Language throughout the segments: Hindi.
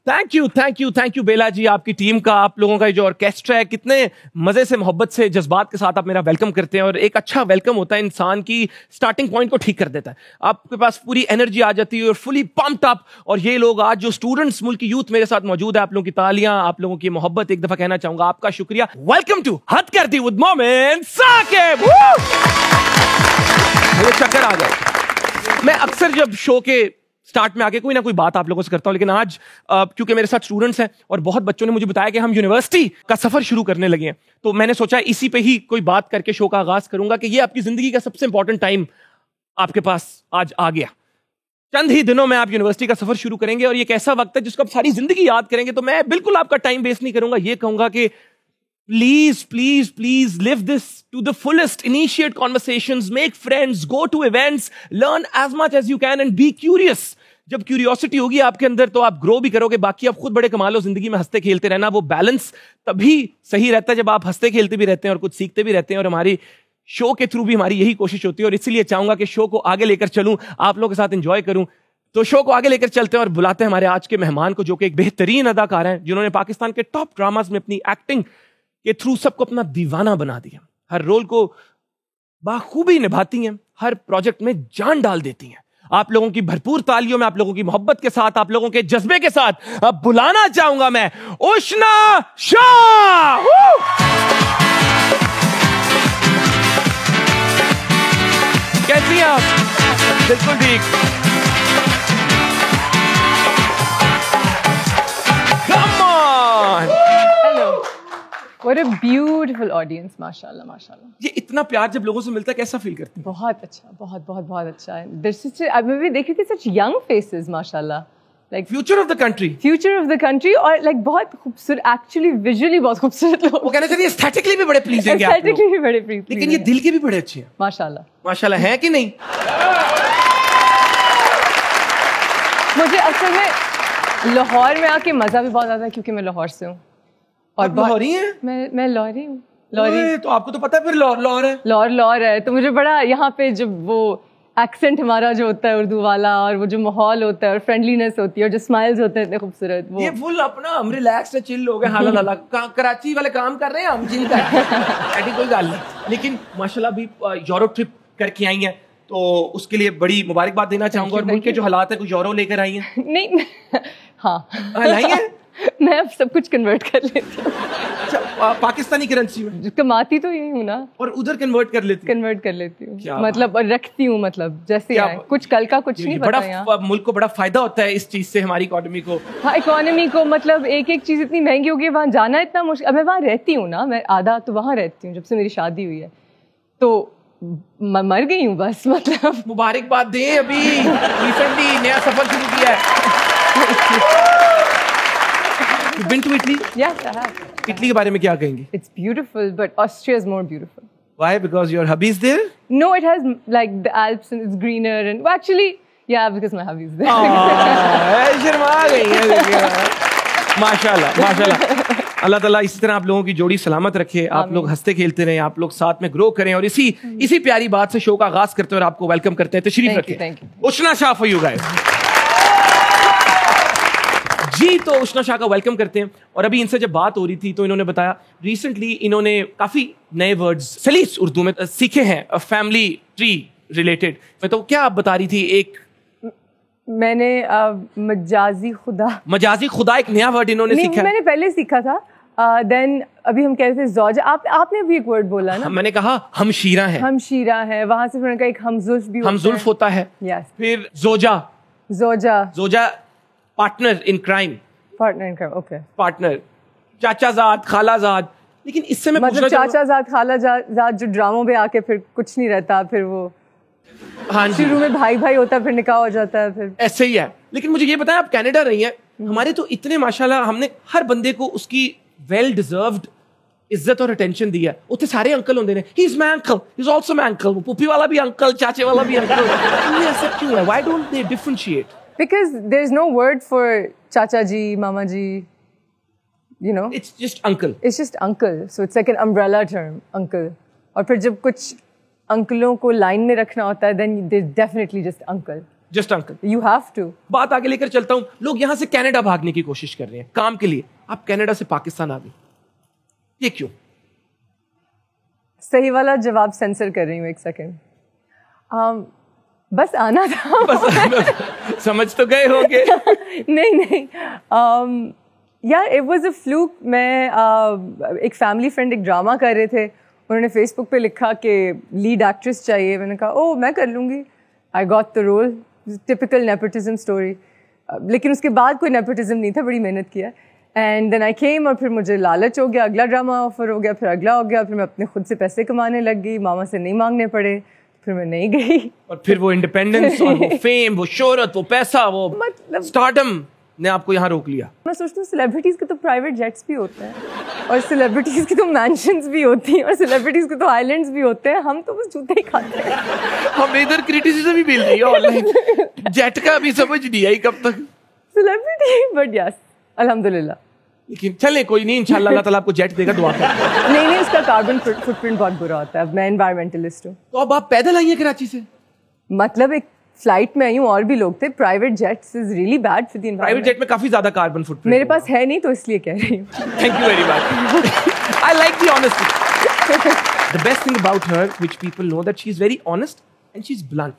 थैंक यू बेला जी, आपकी टीम का, आप लोगों का जो ऑर्केस्ट्रा है, कितने मजे से, मोहब्बत से, जज्बात के साथ आप मेरा वेलकम करते हैं। और एक अच्छा वेलकम होता है इंसान की स्टार्टिंग पॉइंट को ठीक कर देता है। आपके पास पूरी एनर्जी आ जाती है और फुली पम्प्ड अप। और ये लोग आज जो स्टूडेंट्स, मुल्क की यूथ मेरे साथ मौजूद है, आप लोगों की तालियां, आप लोगों की मोहब्बत, एक दफा कहना चाहूंगा आपका शुक्रिया। वेलकम टू हद कर दी विद मोमिन साकिब। मुझे चक्कर आ गए। मैं अक्सर जब शो के स्टार्ट में आके कोई ना कोई बात आप लोगों से करता हूं, लेकिन आज क्योंकि मेरे साथ स्टूडेंट्स हैं और बहुत बच्चों ने मुझे बताया कि हम यूनिवर्सिटी का सफर शुरू करने लगे हैं, तो मैंने सोचा इसी पे ही कोई बात करके शो का आगाज करूंगा कि ये आपकी जिंदगी का सबसे इंपॉर्टेंट टाइम आपके पास आज आ गया। चंद ही दिनों में आप यूनिवर्सिटी का सफर शुरू करेंगे और ये एक ऐसा वक्त है जिसको आप सारी जिंदगी याद करेंगे। तो मैं बिल्कुल आपका टाइम वेस्ट नहीं करूंगा, ये कहूंगा कि please live this to the fullest. Initiate conversations, make friends, go to events, learn as much as you can and be curious. जब क्यूरियोसिटी होगी आपके अंदर तो आप ग्रो भी करोगे। बाकी आप खुद बड़े कमाल हो, जिंदगी में हंसते खेलते रहना, वो बैलेंस तभी सही रहता है जब आप हंसते खेलते भी रहते हैं और कुछ सीखते भी रहते हैं। और हमारी शो के थ्रू भी हमारी यही कोशिश होती है और इसीलिए चाहूंगा कि शो को आगे लेकर चलूं, आप लोगों के साथ एंजॉय करूं। तो शो को आगे लेकर चलते हैं और बुलाते हैं हमारे आज के मेहमान को, जो कि एक बेहतरीन अदाकार हैं, जिन्होंने पाकिस्तान के टॉप ड्रामास में अपनी एक्टिंग के थ्रू सबको अपना दीवाना बना दिया। हर रोल को बाखूबी निभाती हैं, हर प्रोजेक्ट में जान डाल देती हैं। आप लोगों की भरपूर तालियों में, आप लोगों की मोहब्बत के साथ, आप लोगों के जज्बे के साथ अब बुलाना चाहूंगा मैं उष्णा शाह। कैसी हैं आप? बिल्कुल ठीक। Come on! What a beautiful audience, माशाल्लाह माशाल्लाह। ये इतना प्यार जब लोगों से मिलता है कैसा फील करते हैं? बहुत अच्छा, बहुत अच्छा है। मैं भी देखी थी such young faces, माशाल्लाह। Like future of the country और like बहुत खूबसूरत, actually visually बहुत खूबसूरत लोग। वो कहना चाहिए एस्थेटिकली भी बड़े प्लीजिंग हैं, एस्थेटिकली भी बड़े प्लीजिंग, लेकिन ये दिल के भी बड़े अच्छे हैं। माशाल्लाह है कि नहीं? मुझे असल में लाहौर में आके मजा भी बहुत आता है क्योंकि मैं लाहौर से हूँ। और लाहौरी हैं? मैं लाहौरी हूँ। लाहौरी तो आपको तो पता है फिर लाहौर है। लाहौर है तो मुझे बड़ा यहाँ पे जब वो एक्सेंट हमारा जो होता है उर्दू वाला, और वो जो माहौल होता है और फ्रेंडलीनेस होती है और जो स्माइल्स होते हैं इतने खूबसूरत, वो ये फुल अपना हम रिलैक्स है, चिल हो गए। हाला कराची वाले काम कर रहे हैं, हम चिल कर रहे हैं, ऐसी कोई गल नहीं। लेकिन माशाल्लाह भी यूरोप ट्रिप करके आई हैं तो उसके लिए बड़ी मुबारकबाद देना चाहूंगा। और मुल्क के जो हालात है, कुछ यूरो लेकर आई हैं? नहीं हाँ लाई हैं? मैं अब सब कुछ कन्वर्ट कर लेती हूँ। पाकिस्तानी करेंसी में कमाती तो यही हूँ ना, और उधर कन्वर्ट कर लेती हूँ मतलब, और रखती हूँ, मतलब जैसे आए, कुछ कल का कुछ नहीं पता यहाँ। मुल्क को बड़ा फायदा होता है इस चीज से, हमारी इकोनॉमी को। हाँ, इकोनॉमी को, मतलब एक एक चीज इतनी महंगी हो गई, वहाँ जाना इतना मुश्किल। अब मैं वहाँ रहती हूँ ना, मैं आधा तो वहाँ रहती हूँ जब से मेरी शादी हुई है, तो मर गई हूँ बस। मतलब मुबारकबाद दें, अभी रिसेंटली नया सफर शुरू किया है। You've been to Italy? Yes, I have. Italy के बारे में क्या कहेंगे? It's beautiful, but Austria is more beautiful. Why? Because your hubby is there? No, it has like the Alps and it's greener and well, actually, yeah, because my hubby is there. Sharma गई है। माशाल्लाह। अल्लाह ताला इसी तरह आप लोगों की जोड़ी सलामत रखे, आप लोग हंसते खेलते रहें, आप लोग साथ में ग्रो करें। और इसी प्यारी बात से शो का आगाज करते हैं और आपको वेलकम करते हैं। तशरीफ रखें। उष्णा शाह फॉर यू गाइस। जी, तो उष्णा शाह का वेलकम करते हैं। और अभी इनसे जब बात हो रही थी तो इन्होंने बताया रिसेंटली इन्होंने काफी नए वर्ड्स सलीस उर्दू में सीखे हैं, फैमिली ट्री रिलेटेड। तो क्या आप बता रही थी? एक मैंने मजाजी खुदा एक नया वर्ड इन्होंने सीखा। मैंने पहले सीखा था, देन अभी हम कहते थे ज़ौजा। आपने भी एक वर्ड बोला ना? मैंने कहा हमशीरा है, वहां से फिर एक हमजुल्फ भी होता है। yes. फिर जोजा partner in crime, okay, partner, चाचाजाद, खालाजाद। लेकिन इससे मैं मतलब चाचाजाद, खालाजाद जो ड्रामों में आके फिर कुछ नहीं रहता, फिर वो हाँ शुरू में भाई होता है, फिर निकाह हो जाता है, फिर ऐसे ही है। लेकिन मुझे ये बताएं, आप कनाडा रही हैं, हमारे तो इतने माशाल्लाह हमने हर बंदे को उसकी वेल डिजर्व्ड इज्जत और अटेंशन दी है। उतने सारे अंकल होंगे ने, he is my uncle, he is also my uncle, puppy वाला भी अंकल, चाचे वाला भी अंकल। ये ऐसा क्यों है? Why don't they differentiate? Because there's no word for chacha ji, mama ji, you know. It's just uncle. So it's like an umbrella term, uncle. और फिर जब कुछ अंकलों को लाइन में रखना होता है, then there's definitely just uncle. Just uncle. You have to. बात आगे लेकर चलता हूं। लोग यहां से कनाडा भागने की कोशिश कर रहे हैं काम के लिए, आप कनाडा से पाकिस्तान आ गए, ये क्यों? सही वाला जवाब सेंसर कर रही हूँ, एक सेकेंड। बस आना था। बस समझ तो गए होंगे। नहीं यार, इट वाज अ फ्लूक। मैं एक फैमिली फ्रेंड एक ड्रामा कर रहे थे, उन्होंने फेसबुक पे लिखा कि लीड एक्ट्रेस चाहिए। मैंने कहा ओह मैं कर लूँगी। I got the role. Typical nepotism story, लेकिन उसके बाद कोई नेपोटिज्म नहीं था, बड़ी मेहनत किया। एंड देन आई केम, और फिर मुझे लालच हो गया, अगला ड्रामा ऑफर हो गया, फिर अगला हो गया, फिर मैं अपने खुद से पैसे कमाने लग गई, मामा से नहीं मांगने पड़े, फिर मैं नहीं गई। और फिर वो इंडिपेंडेंस और वो फेम, वो शोहरत, वो पैसा, वो मतलब स्टारडम ने आपको यहाँ रोक लिया। मैं सोचती हूँ सेलिब्रिटीज के तो प्राइवेट जेट्स भी होते हैं, और सेलिब्रिटीज की तो मैंशंस भी होती हैं, और सेलिब्रिटीज के तो आइलैंड्स भी होते हैं। हम तो बस जूते ही खाते हैं। हमें इधर क्रिटिसिज्म भी मिल रही है ऑनलाइन। जेट का भी समझ नहीं आई कब तक सेलिब्रिटी, बट यस अल्हम्दुलिल्लाह। लेकिन चले कोई नहीं, इंशाल्लाह अल्लाह ताला आपको जेट देगा, दुआ करें। नहीं, उसका कार्बन फुटप्रिंट बहुत बुरा होता है। मैं एनवायरमेंटलिस्ट हूँ। तो अब आप पैदल आई हैं कराची से? मतलब एक फ्लाइट में आई हूँ, और भी लोग थे। Private jets is really bad for the environment. Private jet में काफी ज्यादा कार्बन फुटप्रिंट मेरे पास है नहीं, तो इसलिए कह रही हूँ। Thank you very much. I like the honesty. The best thing about her which people know that she is very honest and she is blunt.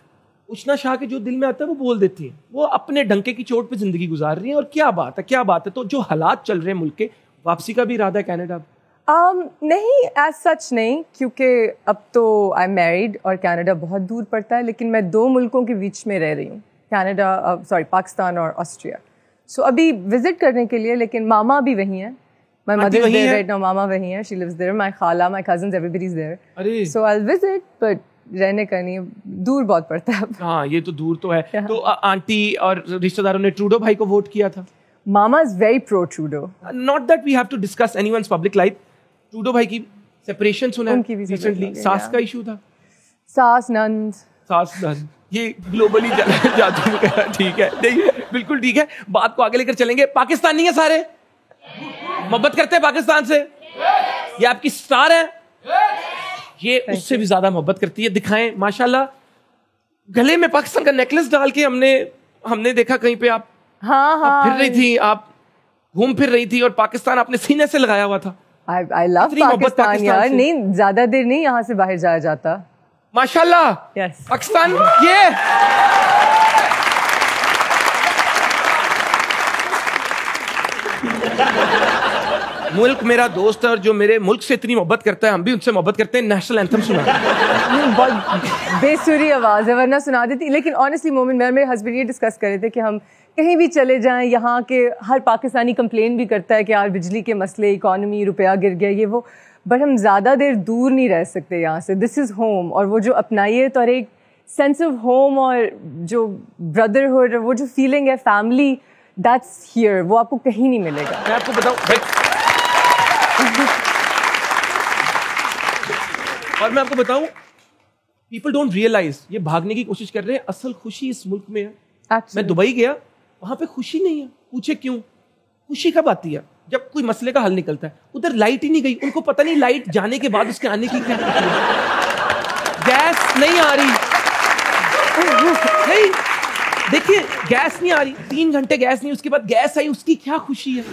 Ushna Shah के जो दिल में आता है वो बोल देती है। वो अपने डंके की चोट पे जिंदगी गुजार रही है, और क्या बात है, क्या बात है। तो जो हालात चल रहे हैं मुल्क के, वापसी का भी इरादा है कनाडा? नहीं, एज सच नहीं, क्योंकि अब तो आई एम मैरिड और कनाडा बहुत दूर पड़ता है। लेकिन मैं 2 मुल्कों के बीच में रह रही हूँ, कनाडा पाकिस्तान और ऑस्ट्रिया। सो अभी विजिट करने के लिए, लेकिन मामा भी वहीं है। My mother is there right now, मामा वहीं है, शी लिव्स देयर, माय खाला, my cousins, everybody is there. So I will visit, but रहने का नहीं, दूर बहुत पड़ता है। हाँ, ये तो दूर तो है। तो आंटी और रिश्तेदारों ने ट्रूडो भाई को वोट किया था? मामा is very pro Trudeau. Not that we have to discuss anyone's public life. Trudeau भाई की सेपरेशन सुना है रिसेंटली, सास का इशू था। सास नंद, ये ग्लोबली जादू वगैरह, ठीक है, नहीं बिल्कुल ठीक है। बात को आगे लेकर चलेंगे। पाकिस्तानी है सारे, मोहब्बत करते हैं पाकिस्तान से। ये आपकी स्टार है, ये उससे भी ज्यादा मोहब्बत करती है। दिखाएं माशाल्लाह। गले में पाकिस्तान का नेकलेस डाल के हमने देखा कहीं पे आप फिर रही थी, आप घूम फिर रही थी, और पाकिस्तान आपने सीने से लगाया हुआ था। I love पाकिस्तान यार। नहीं, ज्यादा देर नहीं यहाँ से बाहर जाया जाता। माशाल्लाह। yes. पाकिस्तान ये मुल्क मेरा दोस्त है, और जो मेरे मुल्क से इतनी मोहब्बत करता है, हम भी उनसे मोहब्बत करते हैं। नेशनल एंथम सुना। बहुत बेसुरी आवाज है, वरना सुना देती। लेकिन ऑनेस्टली मोमेंट, मैं मेरे हस्बैंड ये डिस्कस कर रहे थे कि हम कहीं भी चले जाएं, यहाँ के हर पाकिस्तानी कंप्लेन भी करता है कि यार बिजली के मसले, इकोनॉमी, रुपया गिर गया, ये वो, बट हम ज़्यादा देर दूर नहीं रह सकते यहाँ से। दिस इज़ होम, और वो जो अपनाइए और एक सेंस ऑफ होम, और जो ब्रदरहुड, वो जो फीलिंग है फैमिली, दैट्स हियर, वो आपको कहीं नहीं मिलेगा। मैं आपको बताऊं, और मैं आपको बताऊं, पीपल डोंट रियलाइज, ये भागने की कोशिश कर रहे हैं, असल खुशी इस मुल्क में है। मैं दुबई गया, वहां पे खुशी नहीं है। पूछे क्यों? खुशी कब आती है? जब कोई मसले का हल निकलता है। उधर लाइट ही नहीं गई, उनको पता नहीं लाइट जाने के बाद उसके आने की क्या खुशी है। गैस नहीं आ रही, नहीं देखिए, गैस नहीं आ रही, 3 घंटे गैस नहीं, उसके बाद गैस आई, उसकी क्या खुशी है?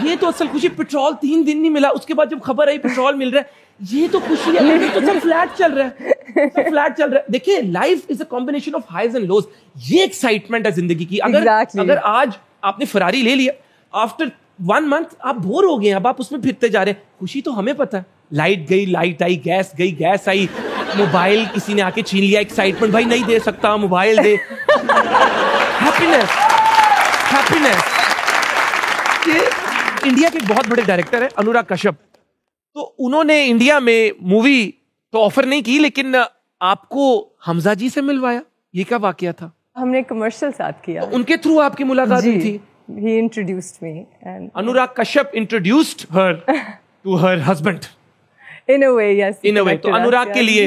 ये तो असल खुशी। पेट्रोल 3 दिन नहीं मिला, उसके बाद जब खबर आई पेट्रोल मिल रहा है, ये तो खुशी है। ये तो सब फ्लैट चल रहा है, सब फ्लैट चल रहा है। देखिए, life is a combination of highs and lows. ये एक्साइटमेंट है जिंदगी की। अगर आज आपने फरारी ले लिया, आफ्टर 1 मंथ आप बोर हो गए, अब आप उसमें फिरते जा रहे हैं। खुशी तो हमें पता है, लाइट गई, लाइट आई, गैस गई, गैस आई, मोबाइल किसी ने आके छीन लिया, एक्साइटमेंट, भाई नहीं दे सकता, मोबाइल दे। Happiness, happiness. ये इंडिया के बहुत बड़े डायरेक्टर है अनुराग कश्यप, तो उन्होंने इंडिया में मूवी तो ऑफर नहीं की, लेकिन आपको हमजा जी से मिलवाया। ये क्या वाकया था? हमने कमर्शियल साथ किया, तो उनके थ्रू आपकी मुलाकात हुई थी। He introduced me and Anurag Kashyap introduced her to her husband. In a way, yes. In a way. तो अनुराग के लिए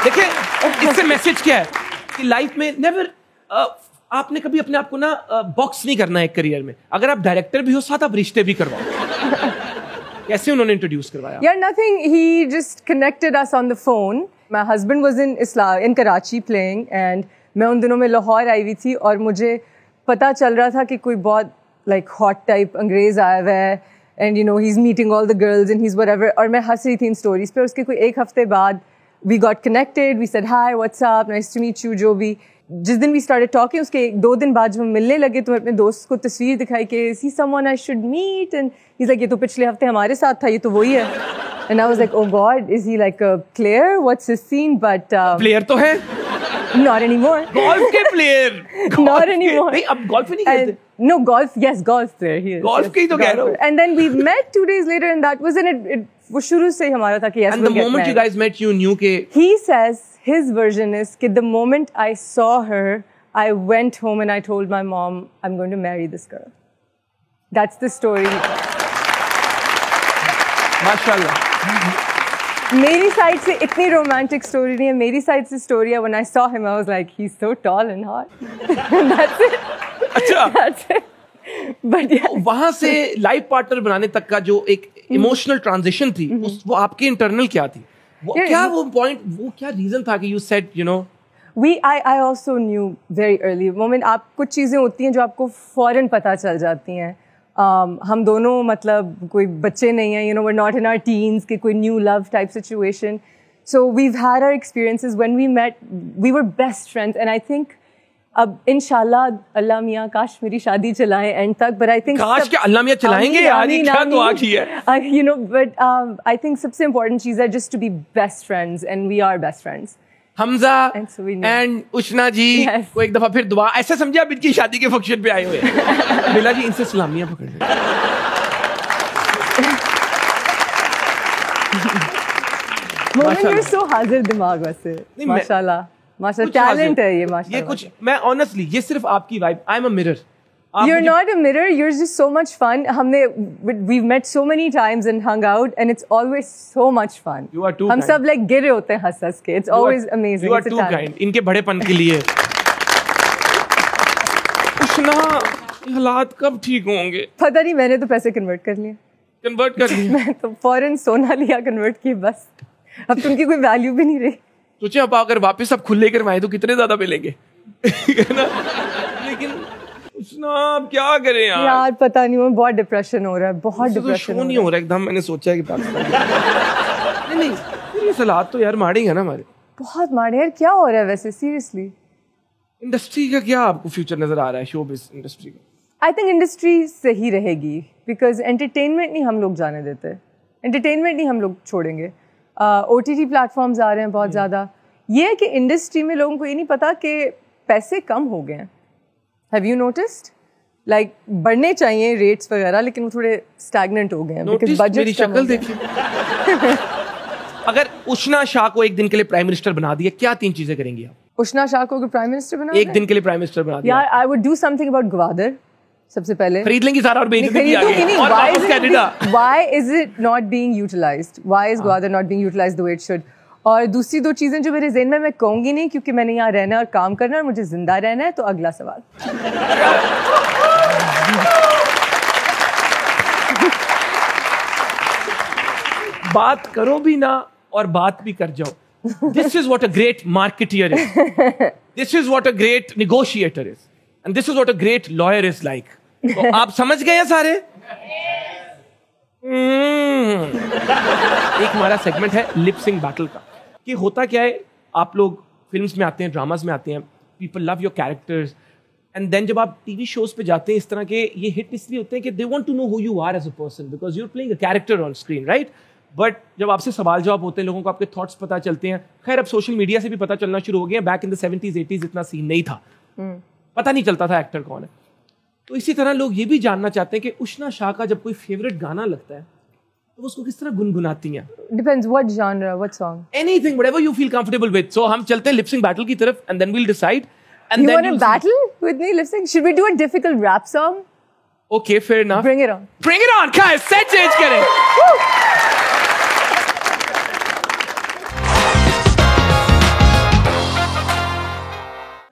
देखिए, इससे मैसेज क्या है कि लाइफ में नेवर आपने कभी अपने आप को ना बॉक्स नहीं करना है एक करियर में। अगर आप डायरेक्टर भी हो, साथ आप रिश्ते भी करवाओ। कैसे उन्होंने इंट्रोड्यूस करवाया? Yeah, nothing. He just connected us on the phone. My husband was in Karachi playing and मैं उन दिनों में लाहौर आई हुई थी और मुझे पता चल रहा था कि कोई बहुत like hot type अंग्रेज आया हुआ है and you know he's meeting all the girls and he's whatever और मैं हंस रही थी इन stories पे. उसके कोई एक हफ्ते बाद we got connected, we said hi, what's up, nice to meet you, जो भी. जिस दिन we started talking उसके 2 दिन बाद जब हम मिलने लगे तो अपने दोस्त को तस्वीर दिखाई कि is he someone I should meet and he's like ये तो पिछले हफ्ते हमारे साथ था, ये तो वही है. And I was like, oh God, is he like a player? What's his scene? But player तो है. Not anymore. Golf के player. Not anymore. नहीं अब golf नहीं खेलते. No golf. Yes, golf player. He is. Golf के ही तो कह रहा हूँ. And then we met 2 days later, and that was it. वो शुरू से ही हमारा था कि yes, and the moment you guys met, you knew के. He says his version is कि the moment I saw her, I went home and I told my mom I'm going to marry this girl. That's the story. माशाल्लाह. मेरी साइड से इतनी रोमांटिक स्टोरी नहीं है. मेरी साइड से स्टोरी है when I saw him I was like he's so tall and hot. That's it. अच्छा. That's it. But yeah. वहां से लाइफ पार्टनर बनाने तक का जो एक इमोशनल ट्रांजिशन थी वो आपके इंटरनल क्या थी? क्या वो पॉइंट, वो क्या रीजन था कि you said you know I also knew very early moment. आप कुछ चीज़ें होती हैं जो आपको फौरन पता चल जाती हैं. हम दोनों मतलब कोई बच्चे नहीं हैं, you know, we're not in our teens कि कोई new love type situation. So we've had our experiences. When we met, we were best friends, and I think अब इंशाल्लाह अल्लाह मियाँ काश मेरी शादी चलाएं एंड तक. But I think काश क्या अल्लाह मियाँ चलाएंगे यार, ये क्या दुआ की है. You know, but I think सबसे important चीज़ है just to be best friends, and we are best friends. Hamza and Ushna ji को एक दफा फिर दुआ, ऐसा समझे आप इनकी शादी के फंक्शन पे आए हुए हैं. बिला जी इनसे सलामियां पकड़ लें. मोमिन you're so हाजिर दिमाग वैसे. माशाल्लाह टैलेंट है ये. माशाल्लाह ये कुछ मैं ऑनेस्टली ये सिर्फ आपकी vibe. I am a mirror. You're not a mirror. You're just so much fun. We've met so many times and hung out, and it's always so much fun. You are too हम kind. सब like गिरे होते हैं हंस के. It's always amazing. You are too kind. इनके बड़ेपन के लिए. उष्णा हालात कब ठीक होंगे? पता नहीं, मैंने तो पैसे कन्वर्ट कर लिए. कन्वर्ट कर लिए? मैं तो फौरन सोना लिया, कन्वर्ट किए, बस. अब तो उनकी कोई वैल्यू भी नहीं रही. सोचे अब अगर वापस आप खुले करवाए तो कितने ज्यादा मिलेंगे. लेकिन आप क्या करें यार पता नहीं, मैं बहुत डिप्रेशन हो रहा है, बहुत डिप्रेशन नहीं हो रहा एकदम. मैंने सोचा है कि पाकिस्तान नहीं सलाद तो यार मारेंगे ना हमारे, बहुत मारे यार. क्या हो रहा है वैसे सीरियसली? इंडस्ट्री का क्या आपको फ्यूचर नजर आ रहा है, शोबिज़ इंडस्ट्री का? आई थिंक इंडस्ट्री सही रहेगी बिकॉज एंटरटेनमेंट नहीं हम लोग जाने देते. एंटरटेनमेंट नहीं हम लोग छोड़ेंगे. OTT प्लेटफॉर्म्स आ रहे हैं बहुत ज़्यादा. ये है कि इंडस्ट्री में लोगों को ये नहीं पता कि पैसे कम हो गए हैं. Have you noticed? Like बढ़ने चाहिए रेट्स वगैरह, लेकिन वो थोड़े स्टैग्नेंट हो गए हैं because budget. मेरी शक्ल देखिए. अगर उष्णा शाह को एक दिन के लिए प्राइम मिनिस्टर बना दिया, क्या 3 चीजें करेंगी आप? उष्णा शाह को प्राइम मिनिस्टर बना एक दिन के लिए प्राइम मिनिस्टर बना दिया यार, I would do something about Gwadar. सबसे पहले खरीद लेंगी सारा और बेच देंगी आगे. और वापस Canada. Why is it not being utilized? Why is Gwadar not being utilized the way it should? और दूसरी 2 चीजें जो मेरे ज़हन में, मैं कहूंगी नहीं क्योंकि मैंने यहाँ रहना और काम करना है और मुझे जिंदा रहना है. तो अगला सवाल. बात करो भी ना और बात भी कर जाओ. This is what a great marketeer is. This is what a great negotiator is. And this is what a great lawyer is like. तो आप समझ गए हैं सारे? एक हमारा सेगमेंट है लिप सिंक बैटल का. कि होता क्या है, आप लोग फिल्म्स में आते हैं, ड्रामास में आते हैं, people love your characters, and then जब आप टीवी शोज पे जाते हैं इस तरह के, ये हिट इसलिए होते हैं कि they want to know who you are as a person because you are playing a character on screen, right? But जब आपसे सवाल जवाब होते हैं, लोगों को आपके थॉट्स पता चलते हैं. खैर अब सोशल मीडिया से भी पता चलना शुरू हो गया. Back in the 70s 80s इतना सीन नहीं था, पता नहीं चलता था एक्टर कौन है. तो इसी तरह लोग ये भी जानना चाहते हैं कि उष्णा शाह का जब कोई फेवरेट गाना लगता है तो उसको किस तरह गुनगुनाती हैं? Depends what genre, what song. Anything, whatever you feel comfortable with. So हम चलते हैं lip sync battle की तरफ and then we'll decide. And You then want to battle with me, lip sync? Should we do a difficult rap song? Okay, fair enough. Bring it on. Bring it on, guys. Set change करें.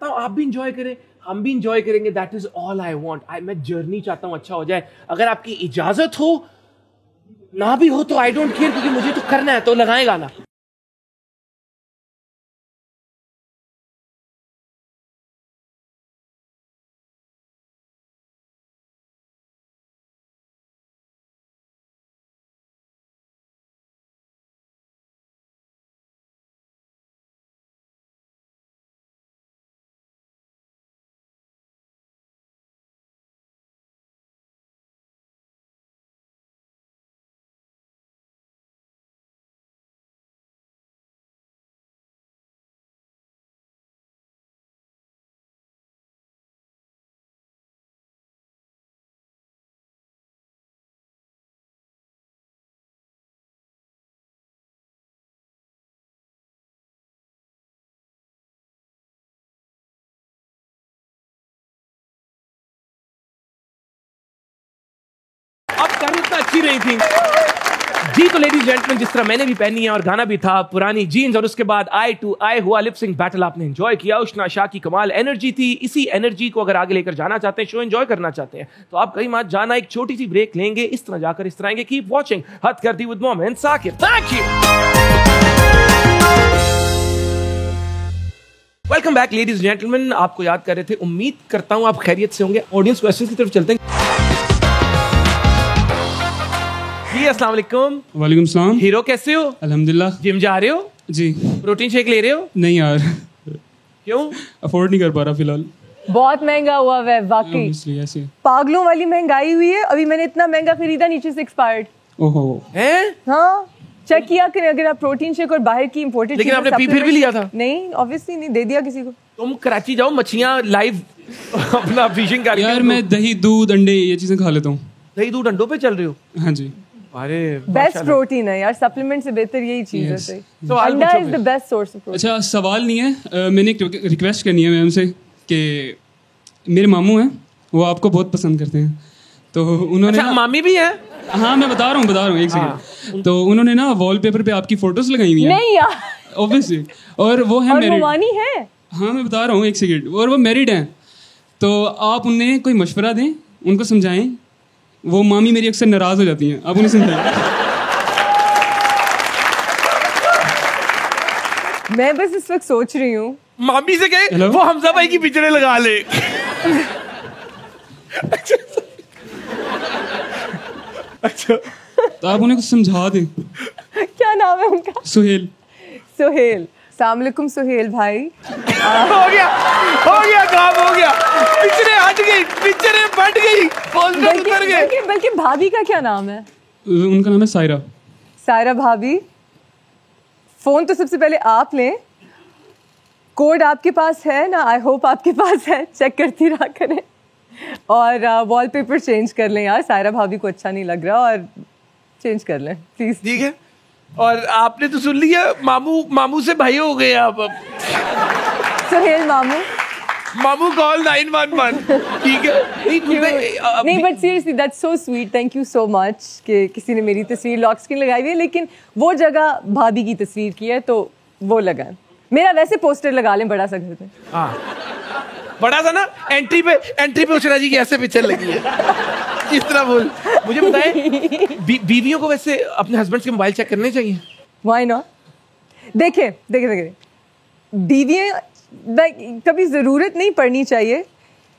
तो आप भी enjoy करें, हम भी enjoy करेंगे. That is all I want. मैं जर्नी चाहता हूँ अच्छा हो जाए. अगर आपकी इजाजत हो, ना भी हो तो I don't care, क्योंकि मुझे तो करना है, तो लगाएगा ना. अब कर इतना अच्छी नहीं थी जी। तो लेडीज जेंटलमैन, जिस तरह मैंने भी पहनी है और गाना भी था पुरानी जीन्स, और उसके बाद आई टू आई हुआ लिप सिंक बैटल आपने एंजॉय किया। उष्णा शाह की कमाल एनर्जी थी। इसी एनर्जी को अगर आगे लेकर जाना चाहते हैं, शो एंजॉय करना चाहते हैं, तो आप कहीं मत जाना, एक छोटी सी ब्रेक लेंगे, इस तरह जाकर इस तरह आएंगे। कीप वॉचिंग हद करती with moment Saqib. Thank you. Welcome back ladies gentleman. आपको याद कर रहे थे, उम्मीद करता हूं आप खैरियत से होंगे। ऑडियंस क्वेश्चंस की तरफ चलते हैं जी। अस्सलाम वालेकुम। वालेकुम सलाम। हीरो कैसे हो? अल्हम्दुलिल्लाह। जिम जा रहे हो? जी। प्रोटीन शेक ले रहे हो? नहीं यार, क्यों? अफोर्ड नहीं कर पा रहा फिलहाल। बहुत महंगा हुआ है वाकई, ऐसे पागलों वाली महंगाई हुई है। अभी मैंने इतना महंगा खरीदा, नीचे से एक्सपायर्ड। ओहो हैं? हाँ, चेक किया करें अगर आप प्रोटीन शेक और बाहर की इंपोर्टेड। लेकिन आपने पी फिर भी लिया था? नहीं, ऑब्वियसली नहीं, दे दिया किसी को। तुम कराची जाओ, मच्छियां लाइव अपना फिशिंग कर। यार मैं दही दूध अंडे ये चीजें खा लेता हूँ। दही दूध अंडों पे चल रहे हो? हाँ जी। अरे बेस्ट प्रोटीन है यार, सप्लीमेंट से बेहतर यही चीज है। So, अंडा is the best source of protein. अच्छा, सवाल नहीं है, मैंने एक रिक्वेस्ट करनी है मैम से कि मेरे मामू हैं, वो आपको बहुत पसंद करते हैं, तो उन्होंने अच्छा, मामी भी है? हाँ मैं बता रहा हूँ एक सेकंड। तो उन्होंने ना वॉलपेपर पे आपकी फोटोज लगाई हुई हैं। नहीं यार, ऑब्वियसली। और वो है मैरिड। है। हाँ मैं बता रहा हूँ, एक सेकंड। और वो मैरिड हैं, तो आप उन्हें कोई मशवरा दें, उनको समझाएं। वो मामी मेरी अक्सर नाराज हो जाती हैं, आप उन्हें समझाएं। मैं बस इस वक्त सोच रही हूँ, मामी से कहे वो हमजा भाई की पिक्चरें लगा ले। अच्छा, तो आप उन्हें कुछ समझा दें। क्या नाम है उनका? सुहेल। सुहेल। अस्सलामुअलैकुम सुहेल भाई। हो गया काम हो गया। पिक्चरें हट गई, पिक्चरें बट गई, पोस्टर उतर गए। बल्कि भाभी का क्या नाम है? उनका नाम है सायरा। सायरा भाभी, फोन तो सबसे पहले आप लें। कोड आपके पास है ना? आई होप आपके पास है, चेक करती रहा करें। और वॉलपेपर चेंज कर लें यार, सायरा भाभी को अच्छा नहीं लग रहा, और चेंज कर लें प्लीज। ठीक है। और आपने तो सुन लिया, मामू से भाई हो गए आप अब। सुहेल मामू कॉल 911। ठीक है। नहीं but seriously that's so sweet, thank you so much कि किसी ने मेरी तस्वीर लॉक स्क्रीन लगाई हुई है, लेकिन वो जगह भाभी की तस्वीर की है तो वो लगाएं। मेरा वैसे पोस्टर लगा लें बड़ा सा घर पे। हाँ बड़ा सा ना, एंट्री पे उषरा जी की ऐसे पिक्चर लगी है इस तरह। बोल मुझे बताएं, बीवियों को वैसे अपने हस्बैंड के मोबाइल चेक करने चाहिए? Why not? देखे बीवियाँ कभी ज़रूरत नहीं पड़नी चाहिए,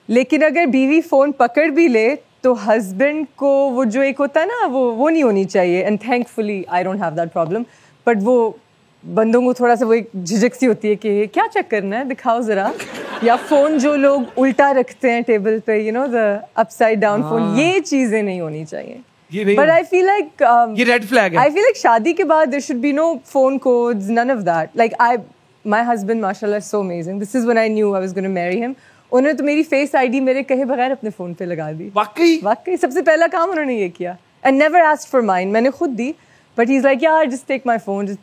लेकिन अगर बीवी फ़ोन पकड़ भी ले तो हस्बैंड को वो जो एक होता है ना, वो नहीं होनी चाहिए। And thankfully I don't have that problem, but वो बंदों को थोड़ा सा वो एक झिझक सी होती है कि क्या चेक करना है, दिखाओ ज़रा। या फ़ोन जो लोग उल्टा रखते हैं टेबल पे, you know the upside down phone, ये चीज़ें नहीं होनी चाहिए। बट आई फील लाइक ये रेड फ्लैग है। आई फील लाइक शादी के बाद there should be no phone codes, none of that. Like my husband माशाल्लाह is so amazing. This is when I knew I was going to marry him. उन्होंने तो मेरी फेस आईडी मेरे कहे बगैर अपने फोन पे लगा दी। वाकई सबसे पहला काम उन्होंने ये किया। And never asked for mine. मैंने खुद दी, but he's like yeah, just take my phone. Just,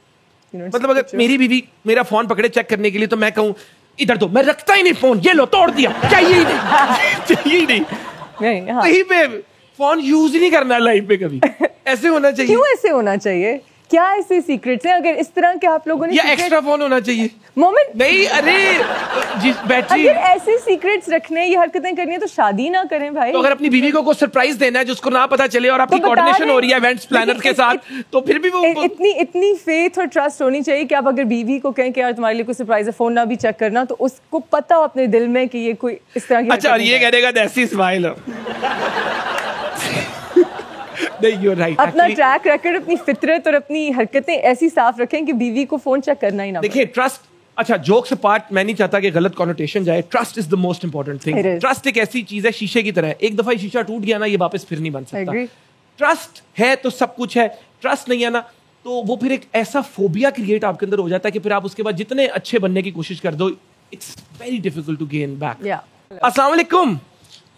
you know, मतलब अगर मेरी बीवी मेरा फोन पकड़े चेक करने के लिए, तो मैं कहूँ इधर दो, मैं रखता ही नहीं फोन, ये लो तोड़ दिया, चाहिए ही नहीं। कहीं पे फोन यूज ही नहीं करना लाइफ पे कभी। ऐसे होना चाहिए। क्यों ऐसे होना चाहिए? क्या ऐसे सीक्रेट्स हैं? अगर इस तरह के आप लोगों ने या एक्स्ट्रा फोन होना चाहिए मोमेंट नहीं, अरे बैटरी। अगर ऐसे सीक्रेट्स रखने, ये हरकतें करनी है तो शादी ना करें भाई। तो अगर अपनी बीवी को सरप्राइज देना है जिसको ना पता चले और आपकी कोऑर्डिनेशन हो रही है इवेंट्स प्लानर के साथ, तो फिर भी वो इतनी फेथ और ट्रस्ट होनी चाहिए कि आप अगर बीवी को कहें कि यार तुम्हारे लिए कोई सरप्राइज है, फोन ना भी चेक करना, तो उसको पता हो अपने दिल में कि ये कोई इस तरह की। अच्छा, ये करेगा दैसी स्माइल। नहीं, right. अपना ट्रैक रिकॉर्ड, अपनी फितरत और अपनी हरकतें ऐसी साफ रखें कि बीवी को फोन चेक करना ही ना। देखिए ट्रस्ट, अच्छा जोक्स अपार्ट, मैं नहीं चाहता कि गलत कॉनोटेशन जाए। Trust is the most important thing. Trust एक ऐसी चीज है शीशे की तरह, एक दफा शीशा टूट गया ना, ये वापस फिर नहीं बन सकता। ट्रस्ट है तो सब कुछ है, ट्रस्ट नहीं है ना तो वो फिर एक ऐसा फोबिया क्रिएट आपके अंदर हो जाता है कि फिर आप उसके बाद जितने अच्छे बनने की कोशिश कर दो, it's very difficult to gain back. अस्सलाम वालेकुम।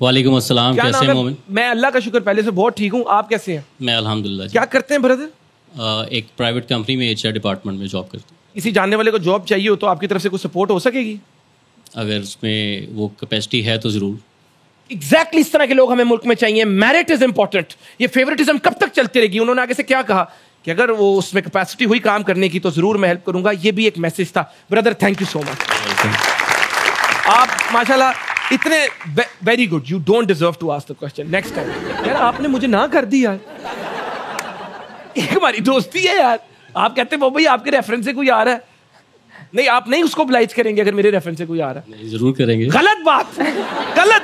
वालेकुम अस्सलाम। कैसे हैं मोमिन? मैं अल्लाह का शुक्र पहले से बहुत ठीक हूँ, आप कैसे हैं? मैं अल्हम्दुलिल्लाह। क्या करते हैं ब्रदर? एक प्राइवेट कंपनी में HR डिपार्टमेंट में जॉब करता हूँ। किसी जानने वाले को जॉब चाहिए हो तो आपकी तरफ से कुछ सपोर्ट हो सकेगी? अगर उसमें वो कैपेसिटी है तो ज़रूर। एग्जैक्टली इस तरह के लोग हमें मुल्क में चाहिए. Merit is important. ये फेवरेटिज्म कब तक चलती रहेगी? उन्होंने आगे से क्या कहा कि अगर वो उसमें कैपेसिटी हुई काम करने की तो जरूर मैं हेल्प करूंगा. ये भी एक मैसेज था. Brother thank you so much. आप माशाल्लाह इतने very good. You don't deserve to ask the question next time. यार आपने मुझे ना कर दी यार. एक हमारी दोस्ती है यार. आप कहते हो भाई आपके रेफरेंस से कोई आ रहा है. नहीं आप नहीं उसको ब्लाइज करेंगे अगर मेरे रेफरेंस से कोई आ रहा है. नहीं, जरूर करेंगे. गलत बात. गलत.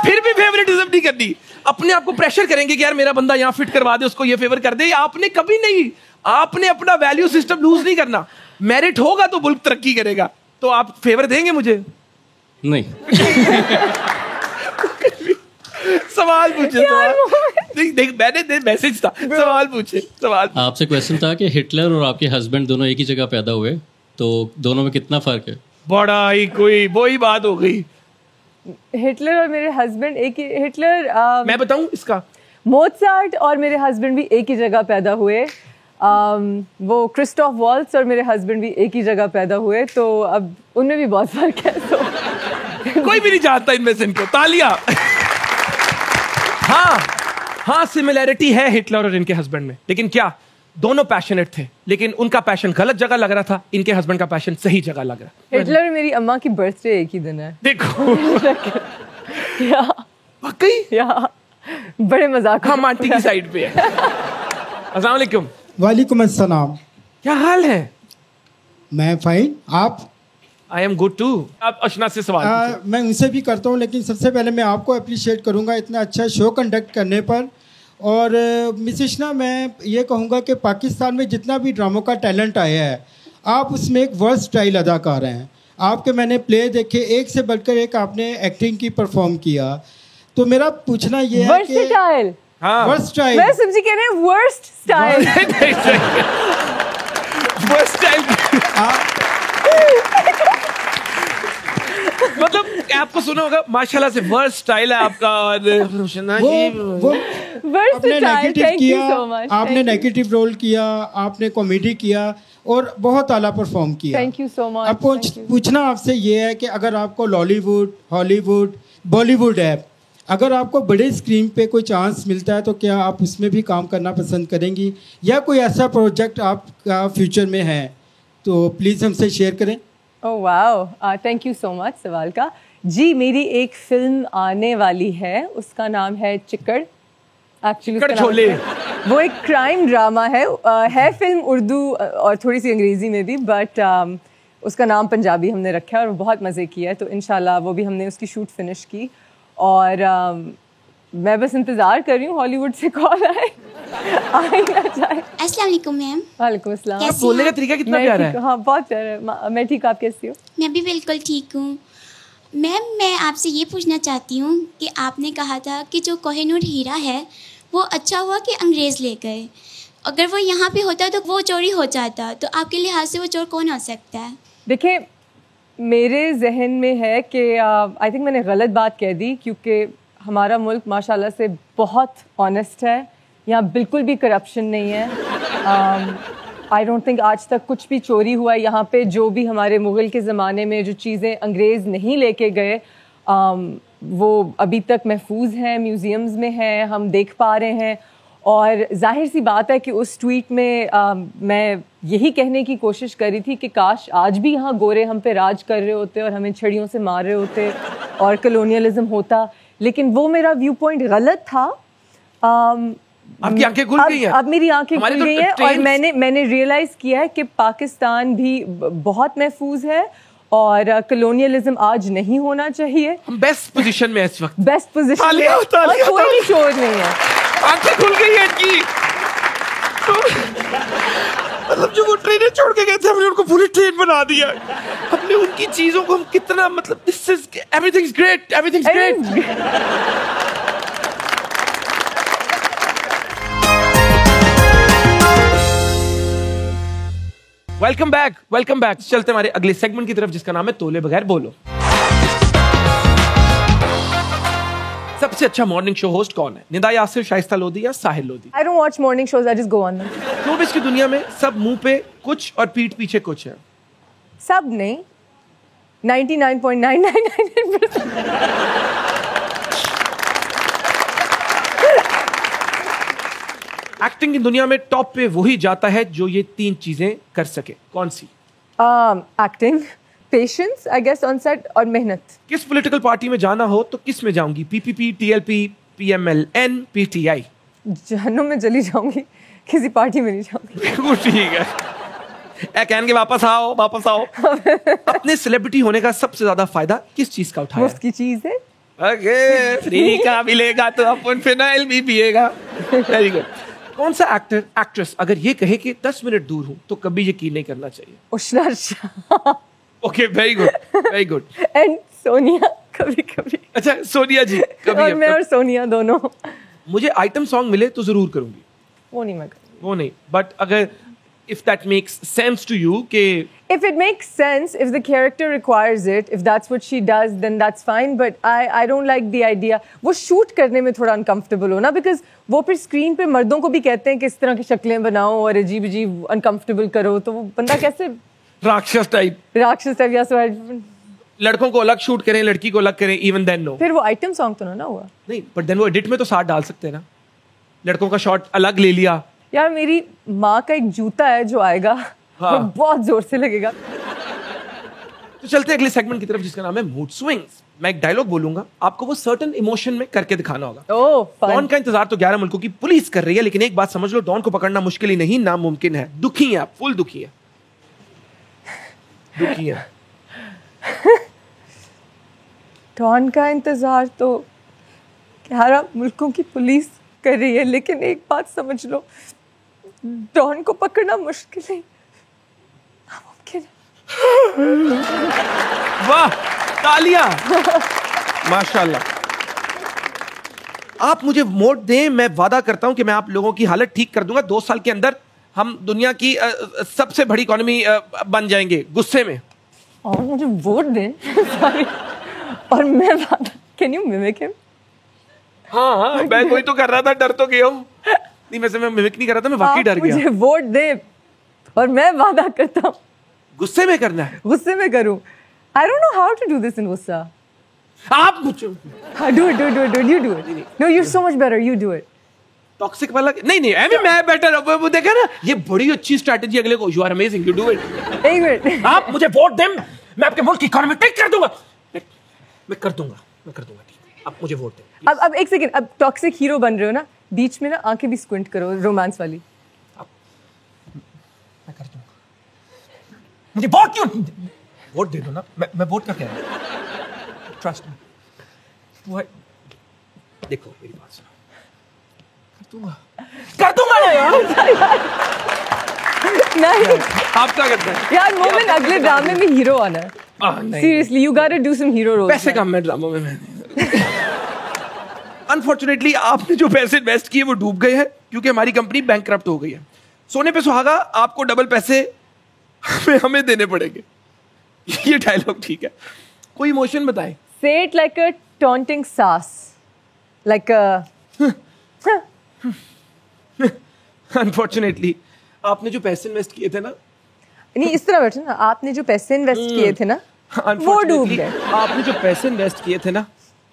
फिर भी फेवरेटिज्म नहीं करनी. अपने आप को प्रेशर करेंगे कि यार मेरा बंदा यहाँ फिट करवा दे, उसको ये फेवर कर दे. आपने कभी नहीं. आपने अपना वैल्यू सिस्टम लूज नहीं करना. मेरिट होगा तो मुल्क तरक्की करेगा. तो आप फेवर देंगे मुझे? नहीं. सवाल पूछे. देख मैंने मैसेज था. सवाल पूछे. सवाल आपसे क्वेश्चन था कि हिटलर और आपके हस्बैंड दोनों एक ही जगह पैदा हुए, तो दोनों में कितना फर्क है? बड़ा ही कोई वही बात हो गई. हिटलर और मेरे हस्बैंड एक ही. हिटलर मैं बताऊं इसका. मोज़ार्ट और मेरे हस्बैंड भी एक ही जगह पैदा हुए. वो क्रिस्टोफ वॉल्ट्ज और मेरे हस्बैंड भी एक ही जगह पैदा हुए. तो अब उनमें भी बहुत फर्क है. तो कोई भी नहीं जानता इनमें से. इनको तालियां. हाँ सिमिलैरिटी है हिटलर और इनके हस्बैंड में. लेकिन क्या दोनों पैशनेट थे, लेकिन उनका पैशन गलत जगह लग रहा था. इनके हस्बैंड का पैशन सही जगह लग रहा है. हिटलर और मेरी अम्मा की बर्थडे एक ही दिन है. देखो वाकई बड़े मजाक. हम आंटी की साइड पे है. अस्सलाम वालेकुम. वालेकुम अस्सलाम. क्या हाल है? मैं फाइन. आप? I am good too. आप अशना से सवाल पूछें. मैं उनसे भी करता हूँ, लेकिन सबसे पहले मैं आपको अप्रिशिएट करूँगा इतना अच्छा शो कंडक्ट करने पर. और मिसेस ना, मैं ये कहूँगा कि पाकिस्तान में जितना भी ड्रामों का टैलेंट आया है, आप उसमें एक वर्सटाइल अदाकार हैं. आपके मैंने प्ले देखे, एक से बढ़कर एक आपने एक्टिंग की परफॉर्म किया. तो मेरा पूछना ये है कि वर्सटाइल. हाँ वर्सटाइल. मैं समझी कह रहे हैं वर्स्ट स्टाइल. मतलब आपको सुना होगा माशाल्लाह से वर्स्ट स्टाइल है आपका. वो आपने नेगेटिव किया, आपने नेगेटिव रोल किया, आपने कॉमेडी किया और बहुत आला परफॉर्म किया. Thank you so much. अब पूछना आपसे ये है कि अगर आपको लॉलीवुड, हॉलीवुड, बॉलीवुड है, अगर आपको बड़े स्क्रीन पे कोई चांस मिलता है तो क्या आप उसमें भी काम करना पसंद करेंगी, या कोई ऐसा प्रोजेक्ट आपका फ्यूचर में है तो प्लीज़ हमसे शेयर करें. Oh wow. Thank you so much सवाल का. जी मेरी एक फिल्म आने वाली है. उसका नाम है चिक्कड़. एक्चुअली वो एक क्राइम ड्रामा है फिल्म उर्दू और थोड़ी सी अंग्रेज़ी में भी, बट उसका नाम पंजाबी हमने रखा है और बहुत मज़े किया है. तो इंशाल्लाह वो भी हमने उसकी शूट फिनिश की. और मैं बस इंतज़ार कर रही हूँ हॉलीवुड से कॉल आए ना जाए. अस्सलाम वालेकुम मैम. वालेकुम अस्सलाम. कैसी बोलने का तरीका कितना प्यारा है. हाँ बहुत प्यारा है. मैं ठीक. आप कैसी हो? मैं भी बिल्कुल ठीक हूँ मैम. मैं आपसे ये पूछना चाहती हूँ कि आपने कहा था कि जो कोहिनूर हीरा है वो अच्छा हुआ कि अंग्रेज़ ले गए. अगर वो यहाँ पे होता तो वो चोरी हो जाता, तो आपके लिहाज से वो चोर कौन हो सकता है? देखिए मेरे जहन में है कि आई थिंक मैंने गलत बात कह दी, क्योंकि हमारा मुल्क माशाल्लाह से बहुत ऑनेस्ट है. यहाँ बिल्कुल भी करप्शन नहीं है. आई डोंट थिंक आज तक कुछ भी चोरी हुआ है यहाँ पे. जो भी हमारे मुग़ल के ज़माने में जो चीज़ें अंग्रेज़ नहीं लेके गए वो अभी तक महफूज हैं, म्यूज़ियम्स में हैं, हम देख पा रहे हैं. और जाहिर सी बात है कि उस ट्वीट में मैं यही कहने की कोशिश कर रही थी कि काश आज भी यहाँ गोरे हम पे राज कर रहे होते और हमें छड़ियों से मार रहे होते और कलोनियलिज्म होता. लेकिन वो मेरा व्यू पॉइंट गलत था. आपकी आंखें खुल गई हैं. अब मेरी आंखें खुल गई हैं और मैंने रियलाइज़ किया है कि पाकिस्तान भी बहुत महफूज है और कलोनियलिज्म आज नहीं होना चाहिए. हम बेस्ट पोजीशन में इस वक्त. बेस्ट पोजीशन में और कोई भी शोर नहीं है. आंखें खुल गई है इनकी. मतलब जो वो ट्रेनें छोड़ के गए थे हमने उनको पूरी ट्रेन बना दिया. हमने उनकी चीजों को हम कितना मतलब this is everything's great. Everything's great. Welcome back. Welcome back. चलते हमारे अगले सेगमेंट की तरफ जिसका नाम है तोले बगैर बोलो. सबसे अच्छा मॉर्निंग शो होस्ट कौन है? निदा यासिर, शाइस्ता लोधी या साहिल Lodhi? I don't watch morning shows, I just go on them. Showbiz की दुनिया में सब मुंह पे कुछ और पीठ पीछे कुछ है. सब नहीं, 99.999%. एक्टिंग की दुनिया में टॉप पे वही जाता है जो ये 3 चीजें कर सके। कौन सी? Acting, patience I guess on set, और मेहनत। किस पॉलिटिकल पार्टी में जाना हो तो किस में जाऊंगी? PPP, TLP, PML, PTI? जहन्नुम में चली जाऊंगी, किसी पार्टी में नहीं जाऊंगी। ठीक है, कहन के वापस आओ, वापस आओ। अपने सेलिब्रिटी होने का सबसे ज्यादा फायदा किस चीज का उठाया? मुफ्त की चीज है। ओके, फ्री का मिलेगा तो अपन फिनाइल भी पिएगा। Very good. कौन सा एक्टर एक्ट्रेस अगर ये कहे कि 10 मिनट दूर हूं तो कभी यकीन नहीं करना चाहिए? Ushna Shah. Okay, very good, very good. And Sonia कभी कभी। अच्छा, सोनिया जी कभी? और मैं और सोनिया दोनों। मुझे आइटम सॉन्ग मिले तो जरूर करूंगी। वो नहीं मैं करूंगी। वो नहीं, बट अगर if that makes sense to you कि if it makes sense, if the character requires it, if that's what she does, then that's fine, but I don't like the idea वो shoot करने में थोड़ा uncomfortable हो ना, because वो फिर screen पे मर्दों को भी कहते हैं कि इस तरह की शक्लें बनाओ और अजीब अजीब uncomfortable करो, तो वो बंदा कैसे राक्षस टाइप या सो लड़कों को अलग शूट करें, लड़की को अलग करें, even then no। फिर वो आइटम सॉन्ग तो ना हुआ। नहीं, but then वो एडिट में तो साथ डाल सकते हैं ना, लड़कों का शॉट अलग ले लिया। यार मेरी माँ का एक जूता है जो आएगा, हाँ। वो बहुत जोर से लगेगा। तो चलते हैं अगले सेगमेंट की तरफ जिसका नाम है मूड स्विंग्स। मैं एक डायलॉग बोलूंगा, आपको वो सर्टेन इमोशन में करके दिखाना होगा। ओह, डॉन का इंतजार तो 11 मुल्कों की पुलिस कर रही है, लेकिन एक बात समझ लो, डॉन को पकड़ना मुश्किल ही नहीं, नामुमकिन है। दुखी है आप, फुल दुखी है, दुखी है। डॉन का इंतजार तो 11 मुल्कों की पुलिस कर रही है, लेकिन एक बात समझ लो, डॉन को पकड़ना मुश्किल है, नामुमकिन है। वाह, तालियां, माशाल्लाह। आप मुझे वोट दें, मैं वादा करता हूं कि मैं आप लोगों की हालत ठीक कर दूंगा। 2 साल के अंदर हम दुनिया की सबसे बड़ी इकोनॉमी बन जाएंगे गुस्से में। और मुझे वोट दें सॉरी, और मैं वादा, कैन यू मिमिक हिम? हाँ, मैं कोई तो कर रहा था, डर तो गया हूँ। नहीं, वैसे मैं मिमिक नहीं कर रहा था, मैं वाकई डर गया। मुझे वोट दे और मैं वादा करता हूँ गुस्से में करना है। गुस्से में करूँ। I don't know how to do this in गुस्सा। आप मुझे do it, you do it। No, you're so much better, you do it। Toxic वाला नहीं, मैं बेटर। वो देखा ना, ये बड़ी अच्छी स्ट्रैटेजी अगले को। You are amazing, you do it. एक मिनट, आप मुझे वोट दें, मैं आपके मुल्क की इकोनॉमी ठीक कर दूंगा। मैं कर दूंगा, ठीक है। आप मुझे वोट दें। अब एक सेकंड, अब टॉक्सिक हीरो बन रहे हो ना, बीच में ना आंखें भी स्क्विंट करो, रोमांस वाली। मैं कर दूंगा, मुझे वोट क्यों? वोट दे दो ना, मैं वोट का क्या है, ट्रस्ट मी। देखो मेरी बात सुनो, कर दूंगा ना यार। नहीं, आप क्या करते हैं यार मोमिन, अगले ड्रामे में हीरो आना है। Seriously, you got to do some hero roles. पैसे कम है ड्रामा में। अनफॉर्चुनेटली आपने जो पैसे इन्वेस्ट किए वो डूब गए हैं, क्योंकि हमारी कंपनी बैंकक्रप्ट हो गई है। सोने पे सुहागा, आपको डबल पैसे हमें देने पड़ेंगे। ये डायलॉग ठीक है, कोई इमोशन बताएं। Say it like a taunting sass, like a unfortunately आपने जो पैसे इन्वेस्ट किए थे ना, नहीं इस तरह बैठो ना, आपने जो पैसे इन्वेस्ट किए थे ना, वो डूब गए। आपने जो पैसे इन्वेस्ट किए थे ना,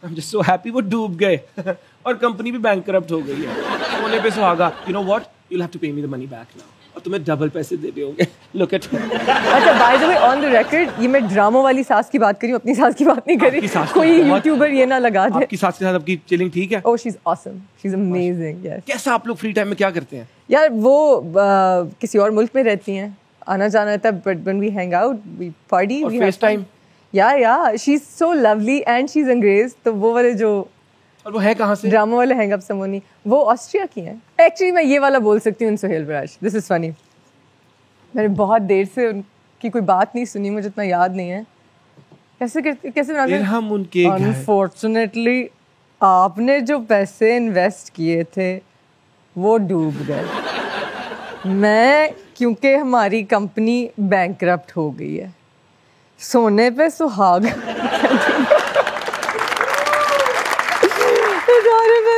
I am just so happy, वो डूब गए। और कंपनी भी बैंकक्रप्ट हो गई है। सोने पे सुहागा, you know what, you will have to pay me the money back now, और तुम्हें डबल पैसे देने होंगे। Look at. अच्छा, by the way, on the record, ये मैं ड्रामा वाली सास की बात कर रही हूँ, अपनी सास की बात नहीं कर रही। कोई यूट्यूबर ये ना लगा दे। आपकी सास के साथ आपकी चिलिंग ठीक है? Oh, she is awesome, she is amazing. Yes. कैसा आप लोग फ्री टाइम में क्या करते हैं? यार वो किसी और मुल्क में रहती हैं, आना जाना रहता है, but when we hang out, we party, we FaceTime. या she is so lovely and she is अंग्रेज, तो वो वाले जो, और वो है कहाँ से? ड्रामा वाले हैंग अप समोनी, वो ऑस्ट्रिया की हैं। एक्चुअली मैं ये वाला बोल सकती हूँ, सुहेल बराश, दिस इज फनी। मैंने बहुत देर से उनकी कोई बात नहीं सुनी, मुझे इतना याद नहीं है। कैसे हम उनके अनफॉर्चुनेटली आपने जो पैसे इन्वेस्ट किए थे वो डूब गए। मैं, क्योंकि हमारी कंपनी बैंकक्रप्ट हो गई है। सोने पे सुहाग।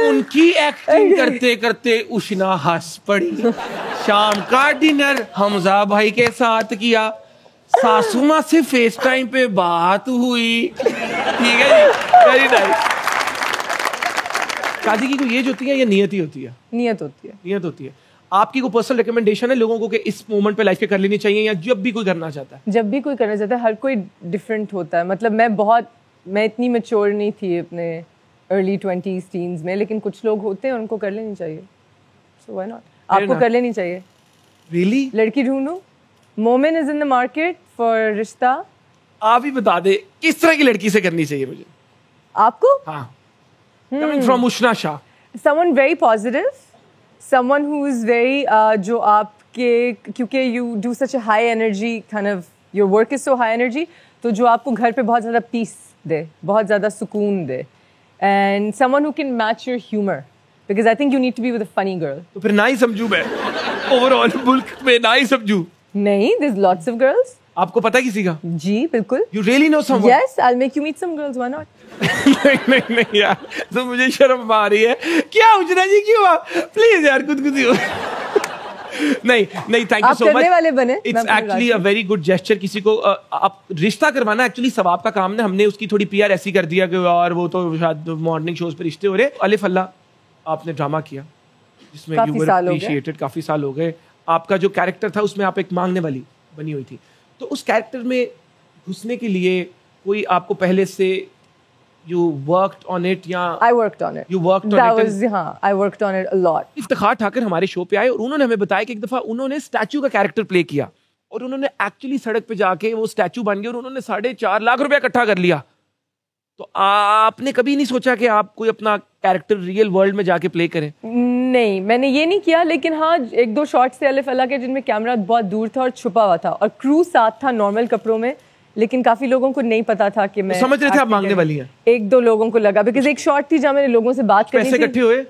उनकी एक्टिंग करते करते उष्णा हंस पड़ी। शाम का डिनर हमजा भाई के साथ किया, सासू माँ से फेस टाइम पे बात हुई। ठीक है जी, वेरी नाइस। शादी की कोई एज होती है या नियत ही होती है? नियत होती है। नियत होती है। आपकी कोई पर्सनल रिकमेंडेशन है लोगों को कि इस मोमेंट पे लाइफ के कर लेनी चाहिए, या जब भी कोई करना चाहता है? जब भी कोई करना चाहता है, हर कोई डिफरेंट होता है। मतलब मैं इतनी मैच्योर नहीं थी अपने अर्ली 20s टीन्स में, लेकिन कुछ लोग होते हैं उनको कर लेनी चाहिए। So why not? आपको कर लेनी चाहिए। रियली? लड़की ढूंढूं? Momin is in the market for रिश्ता। आप ही बता दे किस तरह की लड़की से करनी चाहिए मुझे? आपको? हाँ, coming from Ushana Shah. Someone very positive, someone who is very जो आपके, क्योंकि you do such a high energy kind of, your work is so high energy, तो जो आपको घर पे बहुत ज़्यादा peace दे, बहुत ज़्यादा सुकून दे, and someone who can match your humor, because I think you need to be with a funny girl. तो फिर ना ही समझू मैं, ओवरऑल मुल्क में ना ही समझू? नहीं, there's lots of girls. आपको पता है किसी का? जी बिल्कुल। You really know someone? Yes, I'll make you meet some girls. Why not? नहीं यार, तो मुझे शर्म आ रही है। क्या उजरा जी क्यों आप? प्लीज यार खुदकुशी हो। नहीं, थैंक यू सो मच। करने वाले बने। It's actually a very good gesture. किसी को आप रिश्ता करवाना एक्चुअली सवाब का काम है। हमने उसकी थोड़ी पीआर ऐसी कर दिया कि यार वो तो शायद मॉर्निंग शोज पे रिश्ते हो रहे। अलिफ अल्लाह आपने ड्रामा किया जिसमें यू वर अप्रिशिएटेड, काफी साल हो गए। आपका जो कैरेक्टर था उसमें आप एक मांगने वाली बनी हुई थी, तो उस कैरेक्टर में घुसने के लिए कोई आपको पहले से you worked on it या I worked on it. You worked on That it. was, हाँ, I worked on it a lot. Iftikhar Thakur हमारे शो पे आए और उन्होंने हमें बताया कि एक दफा उन्होंने स्टैचू का कैरेक्टर प्ले किया और उन्होंने एक्चुअली सड़क पे जाके वो स्टैचू बन गया और उन्होंने 4.5 लाख रुपया इकट्ठा कर लिया। तो आपने कभी नहीं सोचा कि आप कोई अपना कैरेक्टर रियल वर्ल्ड में जाके प्ले करें? नहीं, मैंने ये नहीं किया, लेकिन हाँ 1-2 शॉट्स थे अलिफ अल्लाह के जिनमें कैमरा बहुत दूर था और छुपा हुआ था और क्रू साथ था नॉर्मल कपड़ों में, लेकिन काफी लोगों को नहीं पता था कि मैं समझ रहे थे आप मांगने वाली हैं। 1-2 लोगों को लगा, बिकॉज एक शॉट थी जहाँ मैंने लोगों से बात करी थी। पैसे इकट्ठे हुए?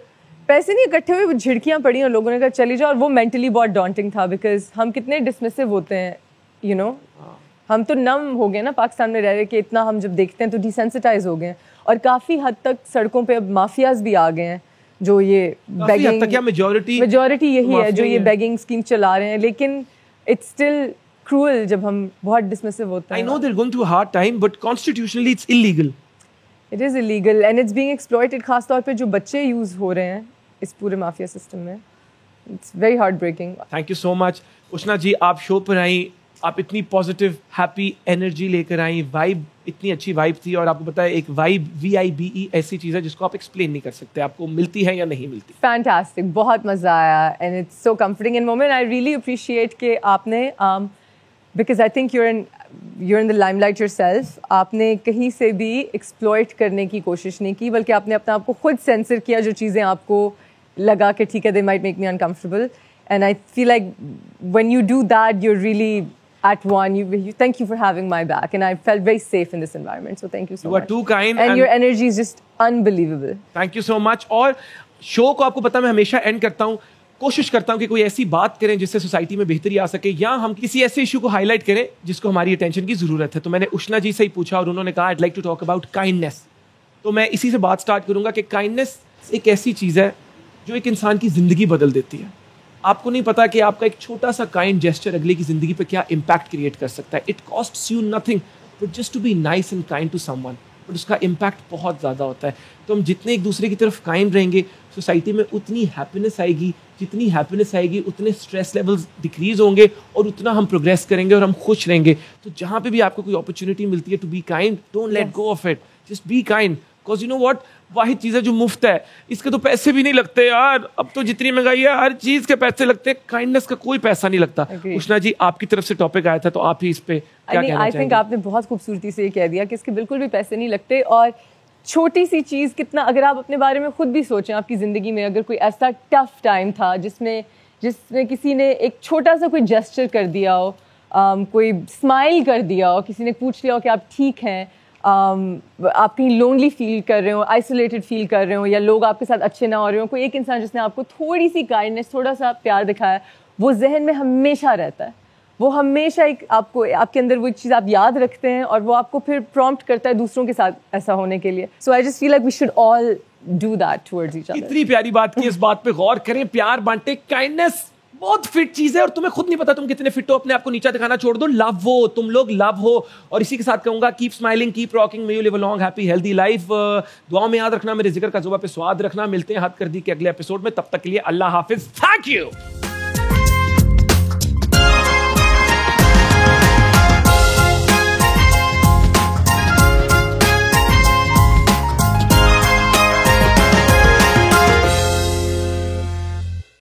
पैसे नहीं इकट्ठे हुए, झिड़कियां पड़ी और लोगों ने कहा चली जाओ, और वो मेंटली बहुत डॉन्टिंग था बिकॉज हम कितने डिसमिसिव होते हैं, यू नो, हम तो नम हो गए ना पाकिस्तान में रह रहे कि इतना हम जब देखते हैं तो डिसेंसिटाइज हो गए, और काफी हद तक सड़कों पे अब माफियाज भी आ गए हैं जो ये बेगिंग, मेजॉरिटी यही है जो ये बेगिंग स्कीम चला रहे हैं, लेकिन इट्स स्टिल cruel जब हम बहुत dismissive होते हैं। I know they're going through a hard time, but constitutionally it's illegal. It is illegal and it's being exploited, खास तौर पे जो बच्चे यूज हो रहे हैं इस पूरे माफिया सिस्टम में। It's very heartbreaking. Thank you so much, उष्णा जी। आप शो पर आई, आप इतनी पॉजिटिव हैप्पी एनर्जी लेकर आई, वाइब इतनी अच्छी वाइब थी, और आपको पता है एक वाइब VIBE ऐसी चीज़ है जिसको आप एक्सप्लेन नहीं कर सकते, आपको मिलती है या नहीं मिलती। Fantastic, बहुत मजा आया and it's so comforting and moment I really appreciate कि आपने because I think you're in the limelight yourself. आपने कहीं से भी exploit करने की कोशिश नहीं की, बल्कि आपने अपने आप को खुद सेंसर किया जो चीज़ें आपको लगा कि ठीक है they might make me uncomfortable, and I feel like when you do that you're really at one. You thank you for having my back and I felt very safe in this environment, so thank you so much. You are too kind and your energy is just unbelievable. Thank you so much. और शो को आपको पता मैं हमेशा एंड करता हूँ, कोशिश करता हूं कि कोई ऐसी बात करें जिससे सोसाइटी में बेहतरी आ सके, या हम किसी ऐसे इशू को हाईलाइट करें जिसको हमारी अटेंशन की जरूरत है। तो मैंने उष्णा जी से ही पूछा और उन्होंने कहा I'd like to talk about kindness। तो मैं इसी से बात स्टार्ट करूंगा कि काइंडनेस एक ऐसी चीज़ है जो एक इंसान की ज़िंदगी बदल देती है। आपको नहीं पता कि आपका एक छोटा सा काइंड जेस्चर अगले की ज़िंदगी पर क्या इम्पैक्ट क्रिएट कर सकता है। It costs you nothing but just to be nice and kind to someone, but उसका इम्पैक्ट बहुत ज़्यादा होता है। तो हम जितने एक दूसरे की तरफ काइंड रहेंगे सोसाइटी में उतनी हैप्पीनेस आएगी, जितनी हैप्पीनेस आएगी उतने स्ट्रेस लेवल्स डिक्रीज होंगे और उतना हम प्रोग्रेस करेंगे और हम खुश रहेंगे। तो जहाँ पे भी आपको कोई अपॉर्चुनिटी मिलती है to be kind, don't let go of it, just be kind, because you know what, वाहिद चीज़ है जो मुफ्त है, इसके तो पैसे भी नहीं लगते यार। अब तो जितनी महंगाई है हर चीज़ के पैसे लगते हैं, काइंडनेस का कोई पैसा नहीं लगता। उष्णा जी आपकी तरफ से टॉपिक आया था तो आप ही इस पे क्या कहना चाहेंगे? आई थिंक आपने बहुत खूबसूरती से ये कह दिया कि इसके बिल्कुल भी पैसे नहीं लगते, और छोटी सी चीज़ कितना, अगर आप अपने बारे में खुद भी सोचें, आपकी ज़िंदगी में अगर कोई ऐसा टफ टाइम था जिसमें किसी ने एक छोटा सा कोई जेस्चर कर दिया हो, कोई स्माइल कर दिया हो, किसी ने पूछ लिया हो कि आप ठीक हैं, आप कहीं लोनली फील कर रहे हो, आइसोलेटेड फील कर रहे हो, या लोग आपके साथ अच्छे ना हो रहे हो, कोई एक इंसान जिसने आपको थोड़ी सी काइंडनेस, थोड़ा सा प्यार दिखाया, वो जहन में हमेशा रहता है। वो हमेशा एक आपके अंदर वो चीज़ आप याद रखते हैं और वो आपको फिर प्रॉम्प्ट करता है दूसरों के साथ ऐसा होने के लिए। So I just feel like we should all do that towards each other. इतनी प्यारी बात की, इस बात पे गौर करें, प्यार बांटे, काइंडनेस बहुत फिट चीज है और तुम्हें खुद नहीं पता तुम कितने फिट हो. अपने आप को नीचा दिखाना छोड़ दो. लव हो, तुम लोग लव हो. और इसी के साथ कहूंगा keep smiling, keep rocking, may you live a long happy healthy life. दुआओं में याद रखना, मेरे जिक्र का जुबान पे स्वाद रखना. मिलते हैं हद कर दी के अगले एपिसोड में. तब तक के लिए अल्लाह हाफिज. Thank you.